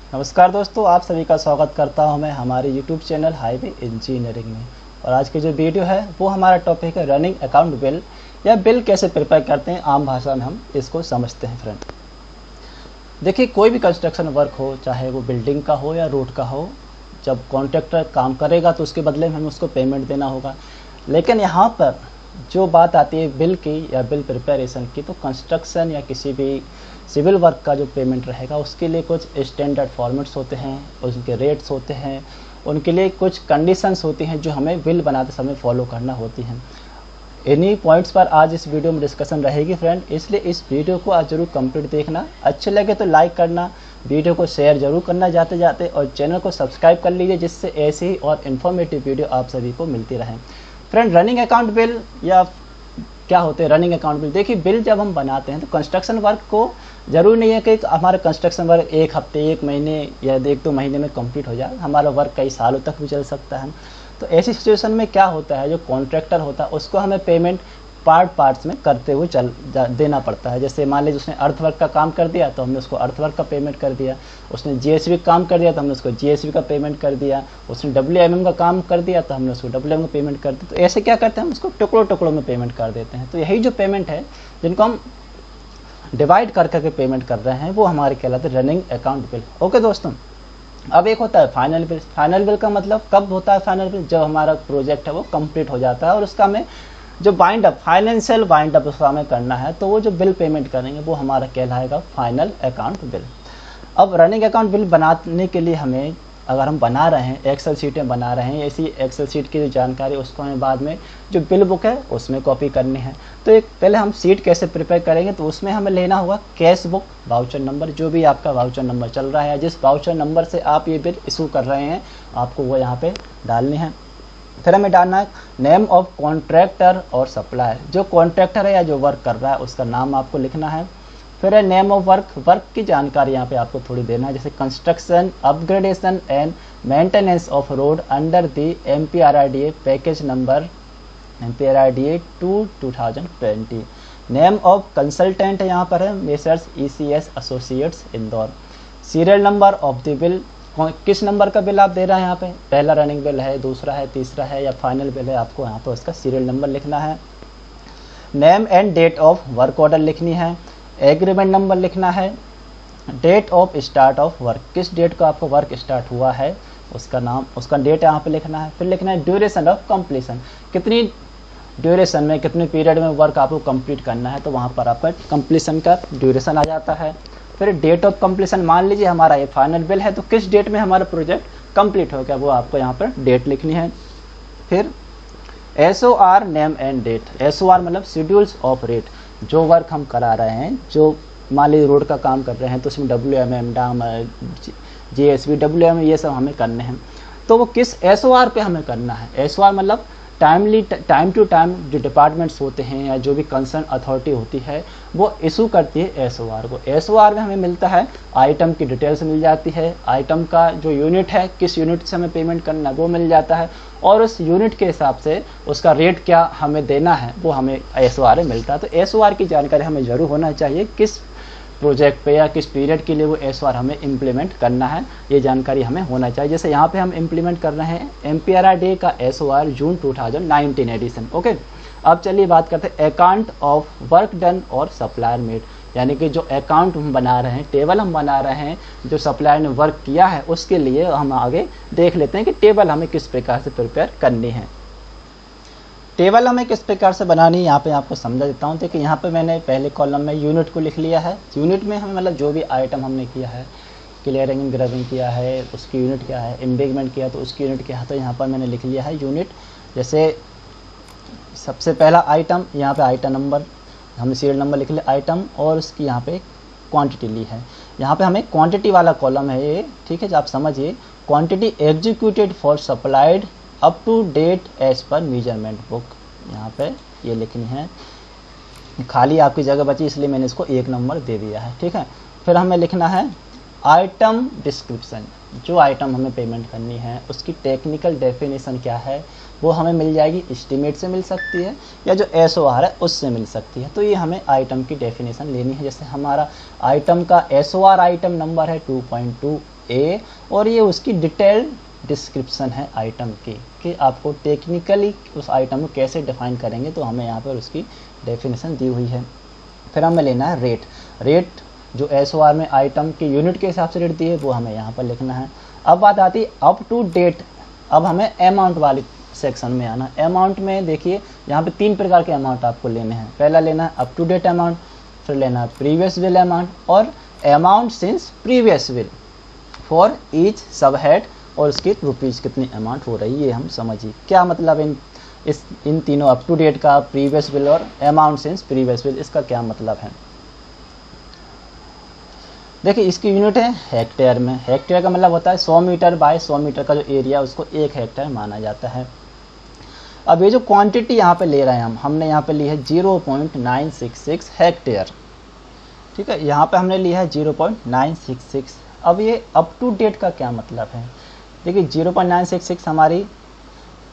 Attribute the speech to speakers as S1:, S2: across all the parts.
S1: नमस्कार दोस्तों, आप सभी का स्वागत करता हूं मैं हमारे YouTube चैनल हाईवे इंजीनियरिंग में। और आज की जो वीडियो है वो हमारा टॉपिक है रनिंग अकाउंट बिल या बिल कैसे प्रिपेयर करते हैं, आम भाषा में हम इसको समझते हैं। फ्रेंड देखिए, कोई भी कंस्ट्रक्शन वर्क हो, चाहे वो बिल्डिंग का हो या रोड का हो, जब कॉन्ट्रैक्टर काम करेगा तो उसके बदले में हमें उसको पेमेंट देना होगा। लेकिन यहाँ पर जो बात आती है बिल की या बिल प्रिपरेशन की, तो कंस्ट्रक्शन या किसी भी सिविल वर्क का जो पेमेंट रहेगा उसके लिए कुछ स्टैंडर्ड फॉर्मेट्स होते हैं, उनके रेट्स होते हैं, उनके लिए कुछ कंडीशंस होती हैं जो हमें बिल बनाते समय फॉलो करना होती हैं। इन्हीं पॉइंट्स पर आज इस वीडियो में डिस्कशन रहेगी फ्रेंड, इसलिए इस वीडियो को आज जरूर कंप्लीट देखना। अच्छे लगे तो लाइक करना, वीडियो को शेयर जरूर करना जाते जाते, और चैनल को सब्सक्राइब कर लीजिए जिससे ऐसी ही और इन्फॉर्मेटिव वीडियो आप सभी को मिलती रहें। फ्रेंड, रनिंग अकाउंट बिल या क्या होते हैं रनिंग अकाउंट बिल? देखिए, बिल जब हम बनाते हैं तो कंस्ट्रक्शन वर्क को जरूरी नहीं है कि हमारा कंस्ट्रक्शन वर्क एक हफ्ते, एक महीने या 1-2 महीने में कंप्लीट हो जाए। हमारा वर्क कई सालों तक भी चल सकता है। तो ऐसी सिचुएशन में क्या होता है, जो कॉन्ट्रैक्टर होता है उसको हमें पेमेंट पार्ट्स में करते हुए देना पड़ता है। जैसे मान लीजिए उसने अर्थ वर्क का काम कर दिया तो हमने उसको अर्थ वर्क का पेमेंट कर दिया, उसने जीएसबी काम कर दिया तो हमने उसको जीएसबी का पेमेंट कर दिया, उसने डब्ल्यूएमएम का काम कर दिया तो हमने उसको डब्ल्यूएमएम का पेमेंट कर दिया। तो ऐसे क्या करते हैं, हम उसको टुकड़ों में पेमेंट कर देते हैं। तो यही जो पेमेंट है जिनको हम डिवाइड करके पेमेंट कर रहे हैं वो हमारे कहलाते हैं रनिंग अकाउंट बिल। ओके दोस्तों, अब एक होता है फाइनल बिल। फाइनल बिल का मतलब कब होता है फाइनल बिल? जब हमारा प्रोजेक्ट है वो कंप्लीट हो जाता है और उसका हमें जो bind up, financial bind up उसका हमें करना है, तो वो जो बिल पेमेंट करेंगे वो हमारा कहलाएगा फाइनल अकाउंट बिल। अब रनिंग अकाउंट बिल बनाने के लिए हमें, अगर हम बना रहे हैं एक्सेल शीटें बना रहे हैं, ऐसी एक्सेल शीट की जो जानकारी उसको हमें बाद में जो बिल बुक है उसमें कॉपी करनी है। तो एक पहले हम शीट कैसे प्रिपेयर करेंगे, तो उसमें हमें लेना होगा कैश बुक वाउचर नंबर, जो भी आपका वाउचर नंबर चल रहा है, जिस वाउचर नंबर से आप ये बिल इशू कर रहे हैं आपको वो यहाँ पे डालनी है। फिर हमें डालना है नेम ऑफ कॉन्ट्रैक्टर और सप्लायर। जो कॉन्ट्रैक्टर है या जो वर्क कर रहा है उसका नाम आपको लिखना है। फिर है नेम ऑफ वर्क, वर्क की जानकारी यहाँ पे आपको थोड़ी देना है, जैसे construction, upgradation and maintenance of road under the MPRIDA package number MPRIDA 2020। Name of consultant यहाँ पर है messrs ECS associates Indore. Serial number of the bill, किस नंबर का बिल आप दे रहे हैं, यहाँ पे पहला रनिंग बिल है, दूसरा है, तीसरा है या फाइनल बिल है, आपको यहाँ पे उसका सीरियल नंबर लिखना है। Name and date of work order लिखनी है। एग्रीमेंट नंबर लिखना है। Date of start of work, किस डेट को आपको वर्क स्टार्ट हुआ है उसका नाम, उसका डेट यहाँ पे लिखना है। फिर लिखना है ड्यूरेशन ऑफ कंप्लीशन, कितनी ड्यूरेशन में, कितने पीरियड में वर्क आपको कंप्लीट करना है, तो वहाँ पर आपका कंप्लीशन का ड्यूरेशन आ जाता है। फिर डेट ऑफ कंप्लीशन, मान लीजिए हमारा ये फाइनल बिल है तो किस डेट में हमारा प्रोजेक्ट कंप्लीट हो गया वो आपको यहाँ पर डेट लिखनी है। फिर SOR name and date. SOR मतलब शेड्यूल्स ऑफ रेट, जो वर्क हम करा रहे हैं, जो मान लीजिए रोड का काम कर रहे हैं तो उसमें WMM, डामर, JSB, WM ये सब हमें करने हैं, तो वो किस SOR पे हमें करना है। SOR मतलब टाइम टू टाइम जो डिपार्टमेंट्स होते हैं या जो भी कंसर्न अथॉरिटी होती है वो इशू करती है SOR को। SOR में हमें मिलता है आइटम की डिटेल्स मिल जाती है, आइटम का जो यूनिट है, किस यूनिट से हमें पेमेंट करना है वो मिल जाता है, और उस यूनिट के हिसाब से उसका रेट क्या हमें देना है वो हमें SOR में मिलता है। तो SOR की जानकारी हमें जरूर होना चाहिए, किस प्रोजेक्ट पे या किस पीरियड के लिए वो SOR हमें इम्प्लीमेंट करना है, ये जानकारी हमें होना चाहिए। जैसे यहाँ पे हम इम्प्लीमेंट कर रहे हैं MPRIDA का SOR जून 2019 एडिशन। ओके, अब चलिए बात करते हैं अकाउंट ऑफ वर्क डन और सप्लायर मेड, यानी कि जो अकाउंट हम बना रहे हैं, टेबल हम बना रहे हैं, जो सप्लायर ने वर्क किया है उसके लिए हम आगे देख लेते हैं कि टेबल हमें किस प्रकार से प्रिपेयर करनी है। टेबल हमें किस प्रकार से बनानी है यहाँ पे आपको समझा देता हूँ। देखिए, यहाँ पे मैंने पहले कॉलम में यूनिट को लिख लिया है। यूनिट में हमें मतलब जो भी आइटम हमने किया है, क्लियरिंग एंड ग्रेविंग किया है उसकी यूनिट क्या है, एम्बेगमेंट किया तो उसकी यूनिट क्या है, तो यहाँ पर मैंने लिख लिया है यूनिट। जैसे सबसे पहला आइटम, यहाँ पे आइटम नंबर, हमने सीरियल नंबर लिख लिया आइटम, और उसकी यहाँ पे क्वांटिटी ली है। यहाँ पे हमें क्वांटिटी वाला कॉलम है ये, ठीक है, जो आप समझिए, quantity executed for supplied up to date as per measurement book, यहाँ पे ये लिखनी है। खाली आपकी जगह बची इसलिए मैंने इसको 1 नंबर दे दिया है, ठीक है। फिर हमें लिखना है आइटम डिस्क्रिप्शन, जो आइटम हमें पेमेंट करनी है उसकी टेक्निकल डेफिनेशन क्या है वो हमें मिल जाएगी, एस्टीमेट से मिल सकती है या जो SOR है उससे मिल सकती है। तो ये हमें आइटम की डेफिनेशन लेनी है। जैसे हमारा आइटम का SOR आइटम नंबर है 2.2, ए, और ये उसकी डिटेल्ड डिस्क्रिप्शन है आइटम की, कि आपको टेक्निकली उस आइटम को कैसे डिफाइन करेंगे, तो हमें यहाँ पर उसकी डेफिनेशन दी हुई है। फिर हमें लेना है रेट। रेट जो SOR में आइटम के यूनिट के हिसाब से रेट दी है वो हमें यहाँ पर लिखना है। अब बात आती है अप टू डेट। अब हमें अमाउंट वाली सेक्शन में आना। अमाउंट में देखिए यहाँ पे 3 प्रकार के अमाउंट आपको लेने हैं। पहला लेना है अप टू डेट अमाउंट, फिर लेना है प्रीवियस बिल अमाउंट, और amount since previous bill for each सब हेड, और उसकी रुपीज़ कितनी अमाउंट हो रही है, ये हम समझिए क्या मतलब इन तीनों अप टू डेट का, प्रीवियस बिल और अमाउंट सिंस प्रीवियस बिल, इसका क्या मतलब है। देखिए इसकी यूनिट है हेक्टेयर में। हेक्टेयर का मतलब होता है 100 मीटर बाय 100 मीटर का जो एरिया उसको 1 हेक्टेयर माना जाता है। अब ये जो क्वांटिटी यहाँ पे ले रहे हैं हमने यहाँ पे ली है 0.966 हेक्टेयर, ठीक है, यहाँ पे हमने लिया है 0.966। अब ये अप टू डेट का क्या मतलब है। देखिए 0.966 हमारी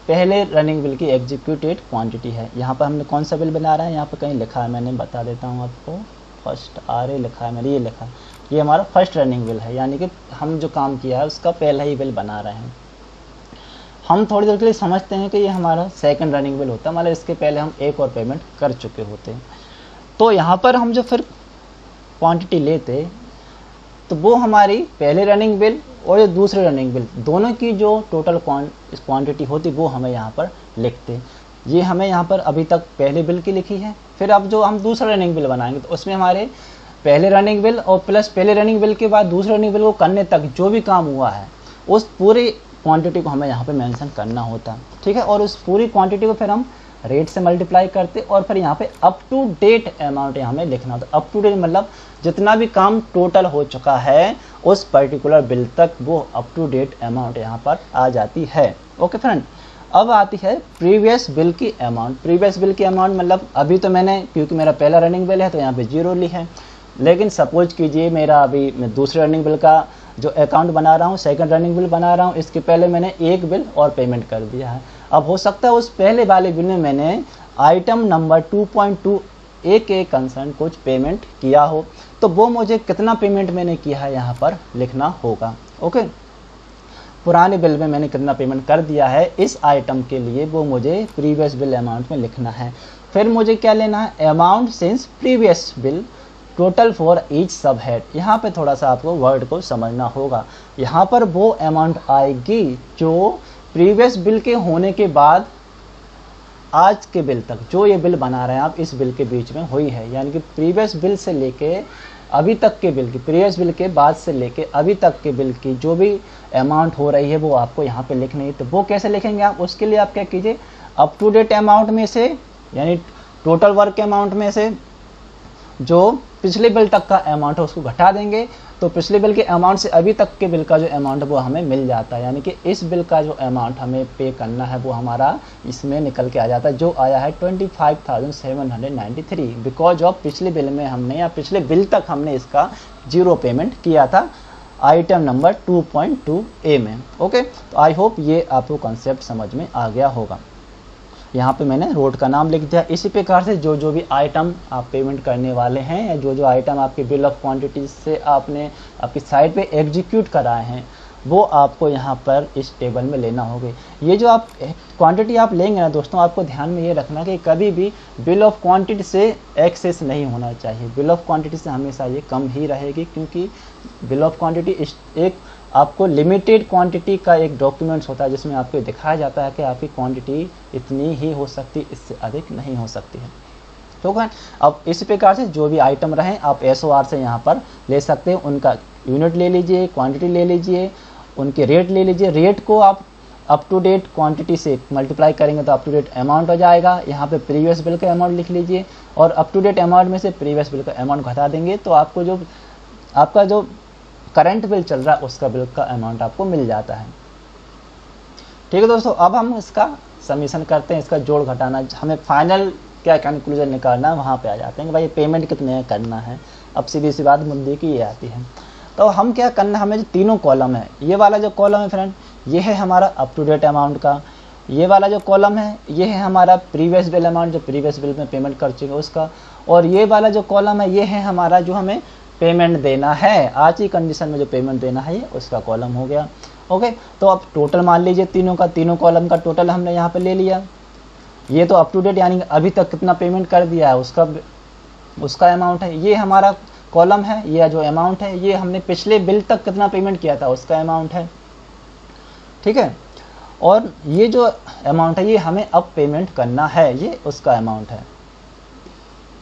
S1: पहले रनिंग बिल की एग्जीक्यूटेड क्वांटिटी है। यहाँ पर हमने कौन सा बिल बना रहा है, यहाँ पर कहीं लिखा है, मैंने बता देता हूँ आपको, फर्स्ट RA लिखा है, मैंने ये लिखा है, ये हमारा फर्स्ट रनिंग बिल है, यानी कि हम जो काम किया है उसका पहला ही बिल बना रहे हैं। हम थोड़ी देर के लिए समझते हैं कि ये हमारा सेकंड रनिंग बिल होता है, मतलब इसके पहले हम एक और पेमेंट कर चुके होते हैं। तो यहाँ पर हम जो फिर क्वांटिटी लेते तो वो हमारी पहले रनिंग बिल और जो दूसरे रनिंग बिल दोनों की जो टोटल क्वांटिटी होती वो हमें यहाँ पर लिखते। ये हमें यहाँ पर अभी तक पहले बिल की लिखी है। फिर अब जो हम दूसरा रनिंग बिल बनाएंगे तो उसमें हमारे पहले रनिंग बिल और प्लस पहले रनिंग बिल के बाद दूसरे रनिंग बिल को करने तक जो भी काम हुआ है उस पूरी क्वांटिटी को हमें यहाँ पे मेंशन करना होता है, ठीक है। और उस पूरी क्वांटिटी को फिर हम रेट से मल्टीप्लाई करते और फिर यहाँ पे अप टू डेट अमाउंट यहाँ हमें लिखना होता है। अप टू डेट मतलब जितना भी काम टोटल हो चुका है उस पर्टिकुलर बिल तक वो अप टू डेट अमाउंट यहाँ पर आ जाती है। ओके फ्रेंड, अब आती है प्रीवियस बिल की अमाउंट। प्रीवियस बिल की अमाउंट मतलब अभी तो मैंने, क्योंकि मेरा पहला रनिंग बिल है तो यहाँ पे 0 ली है, लेकिन सपोज कीजिए मेरा अभी मैं दूसरे रनिंग बिल का जो अकाउंट बना रहा हूँ, सेकंड रनिंग बिल बना रहा हूँ, इसके पहले मैंने एक बिल और पेमेंट कर दिया है। अब हो सकता है उस पहले वाले बिल में मैंने आइटम नंबर 2.2 के कंसर्न कुछ पेमेंट किया हो, तो वो मुझे कितना पेमेंट मैंने किया है यहाँ पर लिखना होगा। ओके, पुराने बिल में मैंने कितना पेमेंट कर दिया है इस आइटम के लिए वो मुझे प्रीवियस बिल अमाउंट में लिखना है। फिर मुझे क्या लेना है, amount since previous bill total for each सब हेड। यहाँ पे थोड़ा सा आपको वर्ड को समझना होगा। यहाँ पर वो अमाउंट आएगी जो प्रीवियस बिल के होने के बाद आज के बिल तक, जो ये बिल बना रहे हैं आप इस बिल के बीच में हुई है, यानी कि प्रीवियस बिल से लेके अभी तक के बिल की, प्रीवियस बिल के बाद से लेके अभी तक के बिल की जो भी अमाउंट हो रही है वो आपको यहाँ पे लिखनी है। तो वो कैसे लिखेंगे आप, उसके लिए आप क्या कीजिए, अप टू डेट अमाउंट में से यानी टोटल वर्क अमाउंट में से जो पिछले बिल तक का अमाउंट है उसको घटा देंगे, तो पिछले बिल के अमाउंट से अभी तक के बिल का जो अमाउंट है वो हमें मिल जाता है, यानी कि इस बिल का जो अमाउंट हमें पे करना है वो हमारा इसमें निकल के आ जाता है, जो आया है 25,793, बिकॉज ऑफ पिछले बिल में हमने या पिछले बिल तक हमने इसका 0 पेमेंट किया था आइटम नंबर 2.2 में। ओके, तो आई होप ये आपको कॉन्सेप्ट समझ में आ गया होगा। यहाँ पे मैंने रोड का नाम लिख दिया। इसी प्रकार से जो जो भी आइटम आप पेमेंट करने वाले हैं या जो जो आइटम आपके बिल ऑफ क्वांटिटी से आपने आपकी साइट पे एग्जीक्यूट कराए हैं वो आपको यहाँ पर इस टेबल में लेना होगा। ये जो आप क्वांटिटी आप लेंगे ना दोस्तों, आपको ध्यान में ये रखना कि कभी भी बिल ऑफ क्वांटिटी से एक्सेस नहीं होना चाहिए। बिल ऑफ क्वांटिटी से हमेशा ये कम ही रहेगी, क्योंकि बिल ऑफ क्वांटिटी एक आपको लिमिटेड क्वांटिटी का एक डॉक्यूमेंट्स होता है जिसमें आपको दिखाया जाता है कि आपकी क्वांटिटी इतनी ही हो सकती, इससे अधिक नहीं हो सकती है। तो अब इस प्रकार से जो भी आइटम रहें आप SOR से यहाँ पर ले सकते हैं। उनका यूनिट ले लीजिए, क्वांटिटी ले लीजिए, उनके रेट ले लीजिए। रेट को आप अप टू डेट क्वांटिटी से मल्टीप्लाई करेंगे तो अप टू डेट अमाउंट हो जाएगा। यहाँ पे प्रीवियस बिल का अमाउंट लिख लीजिए और अप टू डेट अमाउंट में से प्रीवियस बिल का अमाउंट घटा देंगे तो आपको जो आपका जो करंट बिल चल रहा है उसका बिल का अमाउंट आपको मिल जाता है। ठीक है दोस्तों, अब हम इसका समीशन करते हैं, इसका जोड़ घटाना, हमें फाइनल क्या कंक्लूजन निकालना है वहाँ पे आ जाते हैं कि भाई पेमेंट कितने करना है। अब सीधी सी बात मुद्दे की ये आती है, तो हम क्या करना है, हमें जो तीनों कॉलम है, ये वाला जो कॉलम है फ्रेंड ये है हमारा अप टू डेट अमाउंट का, ये वाला जो कॉलम है ये है हमारा प्रीवियस बिल अमाउंट जो प्रीवियस बिल में पेमेंट कर चुके उसका, और ये वाला जो कॉलम है ये है हमारा जो हमें पेमेंट देना है, आज की कंडीशन में जो पेमेंट देना है ये उसका कॉलम हो गया। ओके, तो अब टोटल मान लीजिए तीनों कॉलम का टोटल हमने यहाँ पे ले लिया। ये तो अप टू डेट यानी अभी तक कितना पेमेंट कर दिया है उसका अमाउंट है, ये हमारा कॉलम है। ये जो अमाउंट है ये हमने पिछले बिल तक कितना पेमेंट किया था उसका अमाउंट है, ठीक है। और ये जो अमाउंट है ये हमें अब पेमेंट करना है, ये उसका अमाउंट है।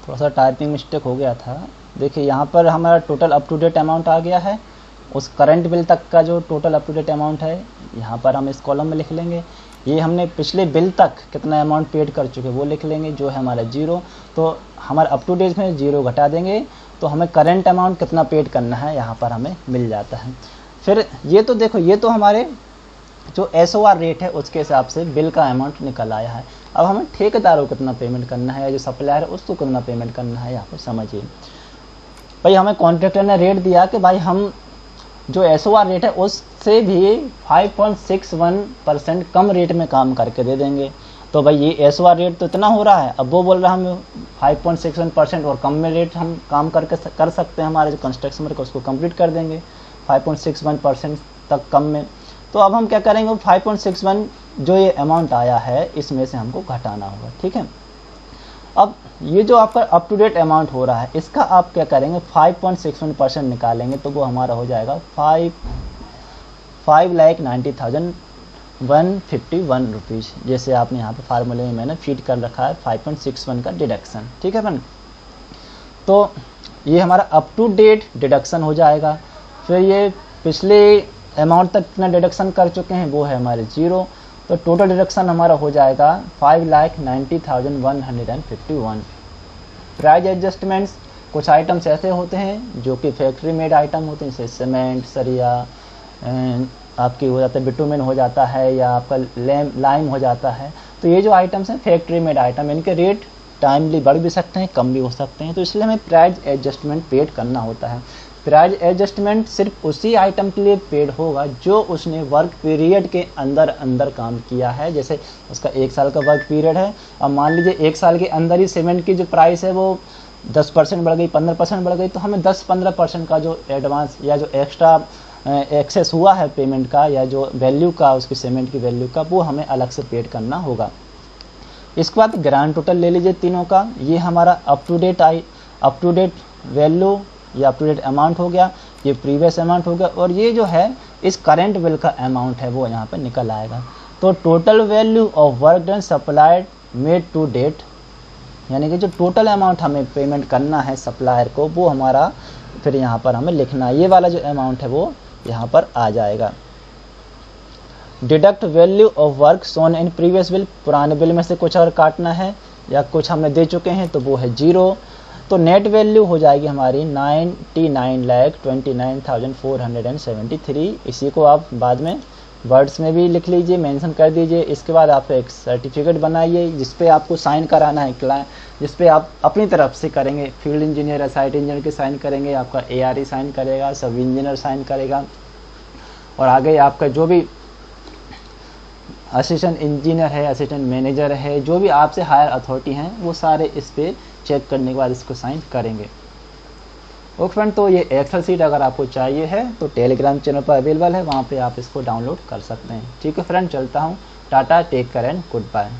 S1: थोड़ा सा टाइपिंग मिस्टेक हो गया था। देखिए यहाँ पर हमारा total up to date amount आ गया है, उस करंट बिल तक का जो total up to date amount है यहाँ पर हम इस कॉलम में लिख लेंगे। ये हमने पिछले बिल तक कितना अमाउंट पेड कर चुके वो लिख लेंगे, जो है हमारा 0। तो हमारे अप टू डेट में 0 घटा देंगे तो हमें करंट अमाउंट कितना पेड करना है यहाँ पर हमें मिल जाता है। फिर ये तो देखो, ये तो हमारे जो SOR रेट है उसके हिसाब से बिल का अमाउंट निकल आया है। अब हमें ठेकेदारों को कितना पेमेंट करना है या जो सप्लायर है उसको कितना पेमेंट करना है यहाँ पर समझिए। भाई हमें कॉन्ट्रैक्टर ने रेट दिया कि भाई हम जो SOR रेट है उससे भी 5.61% कम रेट में काम करके दे देंगे। तो भाई ये SOR रेट तो इतना हो रहा है, अब वो बोल रहा है हम 5.61% और कम में रेट हम काम कर सकते हैं, हमारे जो कंस्ट्रक्शन वर्क उसको कंप्लीट कर देंगे 5.61% तक कम में। तो अब हम क्या करेंगे, 5.61 जो ये अमाउंट आया है इसमें से हमको घटाना होगा, ठीक है। अब ये जो आपका अप टू डेट अमाउंट हो रहा है इसका आप क्या करेंगे, 5.61% निकालेंगे तो वो हमारा हो जाएगा 5,90,151 रुपीज़। जैसे आपने यहाँ पे फार्मूले में मैंने फीड कर रखा है 5.61 का डिडक्शन, ठीक है फ्रेंड। तो ये हमारा अप टू डेट डिडक्शन हो जाएगा। फिर ये पिछले अमाउंट तक कितना डिडक्शन कर चुके हैं वो है हमारे 0। तो टोटल डिडक्शन हमारा हो जाएगा 5,90,151। प्राइस एडजस्टमेंट्स, कुछ आइटम्स ऐसे होते हैं जो कि फैक्ट्री मेड आइटम होते हैं, जैसे सीमेंट, सरिया आपकी हो जाता है, बिटुमेन हो जाता है या आपका लाइम हो जाता है। तो ये जो आइटम्स हैं फैक्ट्री मेड आइटम, इनके रेट टाइमली बढ़ भी सकते हैं कम भी हो सकते हैं, तो इसलिए हमें प्राइस एडजस्टमेंट पेड करना होता है। प्राइस एडजस्टमेंट सिर्फ उसी आइटम के लिए पेड होगा जो उसने वर्क पीरियड के अंदर काम किया है। जैसे उसका 1 साल का वर्क पीरियड है, अब मान लीजिए 1 साल के अंदर ही सीमेंट की जो प्राइस है वो 10% बढ़ गई, 15% बढ़ गई, तो हमें 10-15% का जो एडवांस या जो एक्स्ट्रा एक्सेस हुआ है पेमेंट का या जो वैल्यू का उसकी सीमेंट की वैल्यू का वो हमें अलग से पेड करना होगा। इसके बाद ग्रांड टोटल ले लीजिए तीनों का, ये हमारा अप टू डेट वैल्यू या अप टू डेट अमाउंट हो गया, ये प्रीवियस अमाउंट हो गया, और ये जो है इस करंट बिल का अमाउंट है वो यहाँ पर निकल आएगा। तो total value of work done supplied made to date, यानी कि जो टोटल अमाउंट हमें पेमेंट करना है सप्लायर को वो हमारा फिर यहाँ पर हमें लिखना है, ये वाला जो अमाउंट है वो यहाँ पर आ जाएगा। Deduct value of work shown in previous bill, पुराने बिल में से कुछ और काटना है या कुछ हमने दे चुके हैं तो वो है 0। तो नेट वैल्यू हो जाएगी हमारी 99,29,473। इसी को आप बाद में वर्ड्स में भी लिख लीजिए, मेंशन कर दीजिए। इसके बाद आप एक सर्टिफिकेट बनाइए जिस पे आपको साइन कराना है क्लाइंट, जिस पे आप अपनी तरफ से करेंगे, फील्ड इंजीनियर या साइट इंजीनियर के साइन करेंगे, आपका ARE साइन करेगा, सब इंजीनियर साइन करेगा, और आगे आपका जो भी असिस्टेंट इंजीनियर है, असिस्टेंट मैनेजर है, जो भी आपसे हायर अथॉरिटी हैं वो सारे इस पे चेक करने के बाद इसको साइन करेंगे। ओके फ्रेंड, तो ये एक्सेल सीट अगर आपको चाहिए है तो टेलीग्राम चैनल पर अवेलेबल है, वहाँ पे आप इसको डाउनलोड कर सकते हैं। ठीक है फ्रेंड, चलता हूँ, tata, take care and good bye.